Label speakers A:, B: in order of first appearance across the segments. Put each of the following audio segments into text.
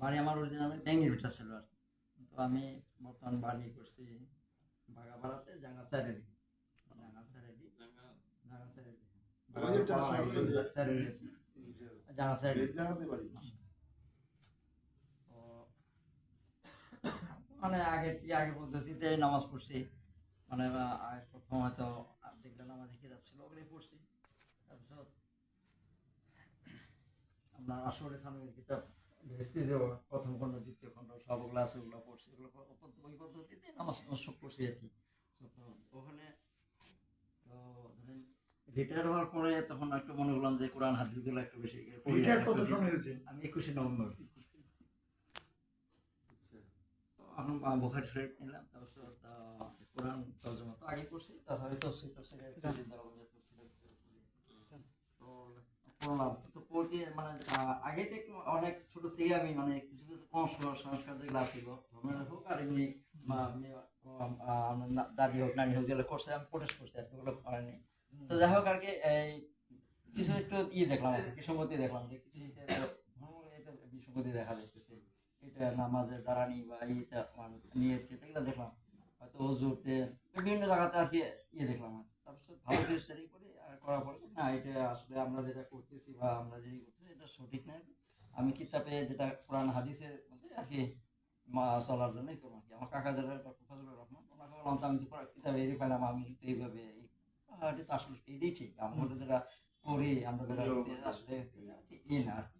A: বাড়ি আমার অরিজিনাল ব্যাঙ্গের ভিতর ছিল আর কি। তো আমি বর্তমান বাড়ি করছি বাগাপাড়াতে জাঙ্গাচার রেডি জাঙ্গাচার রেডি জাঙ্গাচার রেডি জাঙ্গাচার রেডি মানে আগে পদ্ধতিতে নামাজ পড়ছি মানে প্রথম হয়তো যেগুলো নামাজের কিতাব ছিল ওগুলোই পড়ছি। তারপিছত আপনার আসরে থানবীর কিতাব প্রথম খণ্ড দ্বিতীয় খণ্ড সবগুলো আছে ওগুলো পড়ছি, ওগুলো ওই পদ্ধতিতে নামাজ সব পড়ছি আর কি। ওখানে তো ধরেন রিটায়ার হওয়ার পরে তখন একটু মনে করলাম যে কোরআন হাদিসগুলো একটু বেশি পড়ি। আমি 21শে নভেম্বর এখন বুখারী শরীফ নিলাম। তারপর কোরআন তর্জমা তো আগে করছি, তারপরে তফসির পড়লাম। তো পড়তে মানে আগে থেকে অনেক ছোট থেকে আমি মানে কিছু কিছু সংস্কার যেগুলো ছিল ধর্মের হোক আর এমনি দাদি হোক নানি হোক যেগুলো করছে আমি প্রোটেস্ট করছি আর কি, ওগুলো করেনি। তো যাই হোক আর কি এই কিছু একটু দেখলাম আর কি, বিসঙ্গতি দেখলাম যে কিছু বিসঙ্গতি দেখা যাইতেছে। এটা নামাজের দাঁড়ানি বা এইটা নিয়ে এগুলো দেখলাম হয়তো হুজুরতে বিভিন্ন জায়গাতে আর কি দেখলাম। তারপর ভালো করে স্টাডি করি আর করার পরে না এটা আসলে আমরা যেটা করতেছি বা আমরা যেটা করতেছি এটা সঠিক নয়। আমি কিতাবে যেটা কোরআন হাদিসের মধ্যে আর কি চলার জন্যই করলাম আর কি। আমার কাকা যারা ডক্টর ফজলুর রহমান ওনাকে বললাম আমি তো কিতাবে এরই পেলাম, আমি কিন্তু এইভাবে এটা তো আসলে এটাই ঠিক, আমরা যেটা করি আমরা যেটা আসলে ই না আর কি।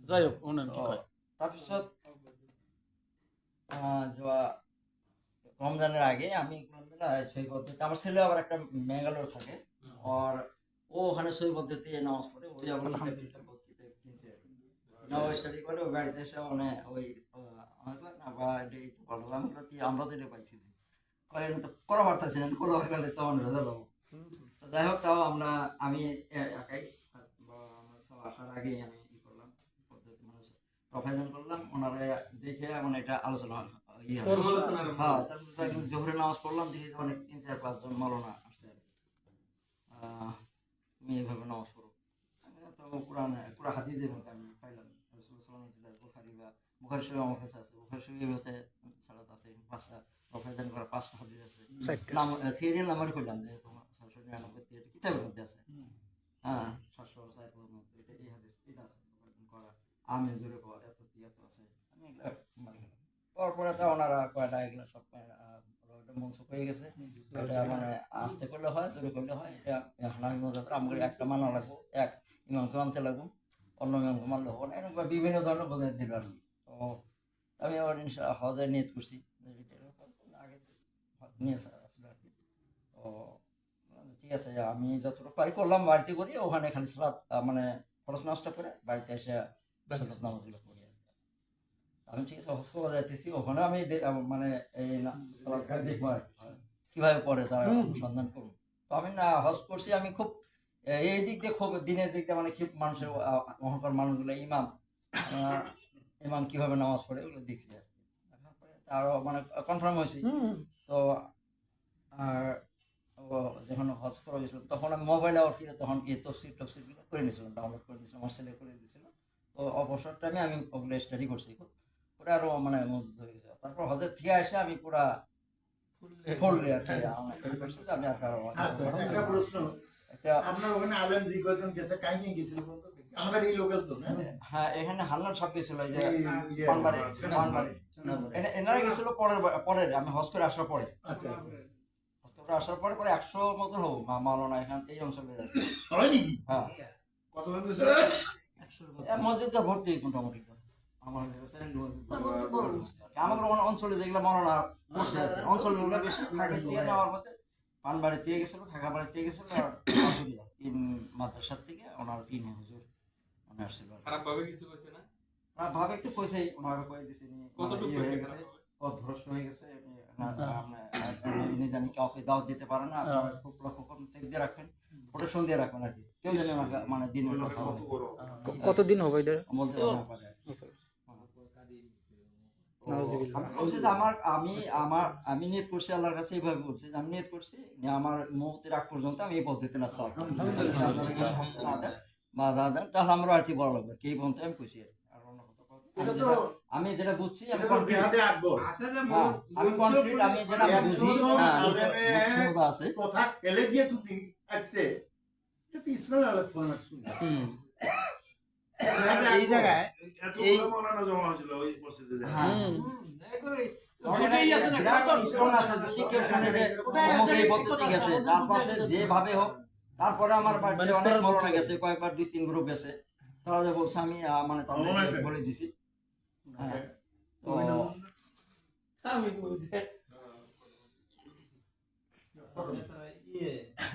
B: যাই হোক
A: তারপিছত রমজানের আগে আমি সেই পদ্ধতি, আমার ছেলে আবার একটা মেঙ্গালোর থাকে আর ও ওখানে সেই পদ্ধতি নামাজ পড়ে, ওই আবার স্টাডি করে ওই বাড়িতে এসে মানে ওই আমরা তো এটা পাইছি করা পারতেছি না কোনো কাজে তখন রেজাল্ট হবো। তো যাই হোক তাও আমি একাই আসার আগেই আমি ই করলাম পদ্ধতি মানে প্রফেশন করলাম, ওনারা দেখে মানে এটা আলোচনা হ্যাঁ। তারপর জোহরে নামাজ পড়লাম, দেখি অনেক 3-4-5 জন মৌলানা আসছে তুমি এইভাবে নামাজ পড়ো। তো পুরা হাদিসের মধ্যে আমি পাইলাম বুখারী বা বুখারী শরীফ আমার কাছে আছে, বুখারী শরীফে সালাত আছে, 5টা প্রফেশন করা 5টা হাদিস আছে, সিরিয়াল নাম্বার করলাম যে তোমার 699 এটা কিতাবের মধ্যে আছে। হ্যাঁ 704 মধ্যে এটা এই হাদিস এটা আছে করা আমি জোরে পাওয়া এত এত আছে। আমি এগুলা পরে তো ওনারা কয়টা এগুলো সব মনসুখ হয়ে গেছে, এটা মানে আস্তে করলে হয় জোরে করলে হয়, এটা হানাফি মজাব আমাকে একটা মানা লাগবো, এক ইমামকে মানতে লাগবো, অন্য ইমামকে মানলে হবো না, এরকম বিভিন্ন ধরনের বোঝাই দিল আর কি। তো আমি আবার হজে নিয়ত করছি আগে নিয়ে আসলে আর কি। তো ঠিক আছে আমি যতটুকু পারি করলাম, বাড়িতে করি ওখানে খালি সালাত মানে খরচ নষ্ট করে বাড়িতে এসে সালাত নামাজগুলো করি। আমি ঠিক আছে হজ করা যাইতেছি ওখানে আমি মানে এই দেখবো কিভাবে পড়ে তারা অনুসন্ধান করুন। তো আমি না হজ করছি, আমি খুব এই দিক দিয়ে খুব দিনের দিক দিয়ে মানে খুব মানুষের অহংকার মানুষগুলো ইমাম কিভাবে নামাজ পড়ে ওগুলো দেখছি আর কি। আরো মানে কনফার্ম হয়েছি। তো আর যখন হজ করা হয়েছিল তখন আমি মোবাইলে আবার ফিরে তখন এই তফসিরগুলো করে নিয়েছিলাম, ডাউনলোড করে দিয়েছিলাম, আমার ছেলে করে দিয়েছিল। তো অবসর টাইমে আমি ওগুলো স্টাডি করছি খুব পুরো আরো মানে মজবুত হয়ে গেছে। তারপর হজের থেকে এসে আমি পুরা ফুল আমি
C: আপনার ওখানে আলেম জি কয়জন গেছে কাহিনী গেছিল আমাদের এই লোকাল তো না?
A: হ্যাঁ এখানে হান্নান সব গেছিল এই যে এনারা গেছিল পরের আমি হজ করে আসার পরে, হজ করে আসার পরে পরে 100 মতন হবো মাওলানা এখান এই অঞ্চলে হ্যাঁ মসজিদটা ভর্তি মোটামুটি আমার অঞ্চলে যেগুলো মাওলানা বসে আছে অঞ্চলগুলো বেশি দিয়ে নেওয়ার মধ্যে পানবাড়ি দিয়ে গেছিল, ঢাকাবাড়ি দিয়ে গেছিল আর 3 মাদ্রাসার থেকে ওনার 3 হুজুর মানে আসছিল।
D: খারাপ ভাবে কিছু কইছে না?
A: খারাপ ভাবে একটু কইছেই, ওনারা কই দিছে নি
D: কতটুকু কইছে খারাপ ভাবে?
A: কত ভ্রষ্ট হয়ে গেছে আপনি জানি কাউকে দাওয়াত দিতে পারে না, আপনারা খুব লক্ষ্য কম চেক দিয়ে রাখবেন, প্রোটেকশন দিয়ে রাখবেন আর কি, কেউ জানে না মানে দিনের কথা বলে।
B: কতদিন হবে এটা?
A: বলতে পারবো না।
B: নাউজুবিল্লাহ।
A: আমি বলছি যে আমি নিয়ত করছি আল্লাহর কাছে এইভাবে বলছি যে আমি নিয়ত করছি যে আমার মৌতের আগ পর্যন্ত আমি এই পদ্ধতি না চল বা দাদা তাহলে আমরা আর কি বড় লাগবে কি এই পর্যন্ত আমি খুশি আর অন্য কথা বলবো না। আমি যেটা বুঝছি আমি
C: এটা তো জিহাদে আকবর
A: আমি কমপ্লিট আমি যেটা বুঝি ক্ষমতা আছে
C: কথা এলে দিয়ে তুই আসছে এটা তো ইসমাইল আলাইহিস সালামের সুন্নাহ
B: এই জায়গায় এই
E: মৌলানা জমা হয়েছিল ওই মসজিদে যে।
A: যেভাবে হোক তারপরে আমার বাড়িতে অনেক মরনা গেছে কয়েকবার 2-3 গ্রুপ গেছে তারা যে বলছে আমি মানে তাদের বলে দিছি হ্যাঁ তো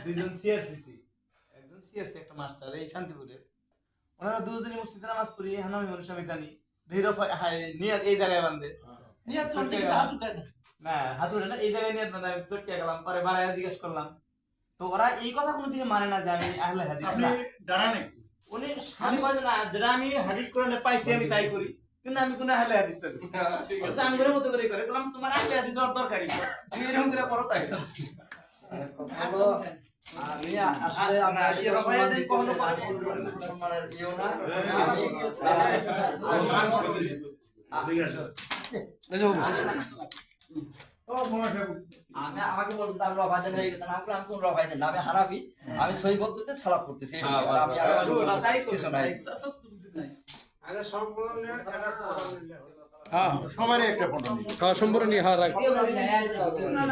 F: দুইজন সিআরসিসি একজন সিআরসি একটা মাস্টার এই শান্তিপুরে ওনারা দুজনই মসজিদে নামাজ পড়ি হানামি মানুষ আমি জানি ধীরফ নিয়ত এই জায়গায় বাঁধে না হাত উঠে না এই জায়গায় নিয়ত বাঁধে আমি চটকে গেলাম পরে বাড়ায় জিজ্ঞেস করলাম তো ওরা এই কথা কোনোদিন মানে না যে আমি আহলে হাদিস
C: আপনি
F: না
C: জানেন নাকি
F: উনি সামনে বলে না যেটা আমি হাদিস কোরআনে পাইছি আমি তাই করি কিন্তু আমি কোনো আহলে হাদিস করি আচ্ছা আমি করে মতো করে করে বললাম তোমার আহলে হাদিস হওয়ার দরকারই তুমি এরকম করে করো তাই
A: আমি আসলে আমরা মুসলমানের ইও না
E: ঠিক আছে।
C: ও মনে
A: আমি আমাকে বলতে আমি রফায়দান হয়ে গেছেন আমি কোন রফায়দান না আমি হানাফি আমি সহি পদ্ধতিতে সালাত করতেছি আমি আর কিছু নাই
B: হ্যাঁ
C: সবারই একটা ফটো
B: সম্পূর্ণ নিয়ে হ্যাঁ রাখ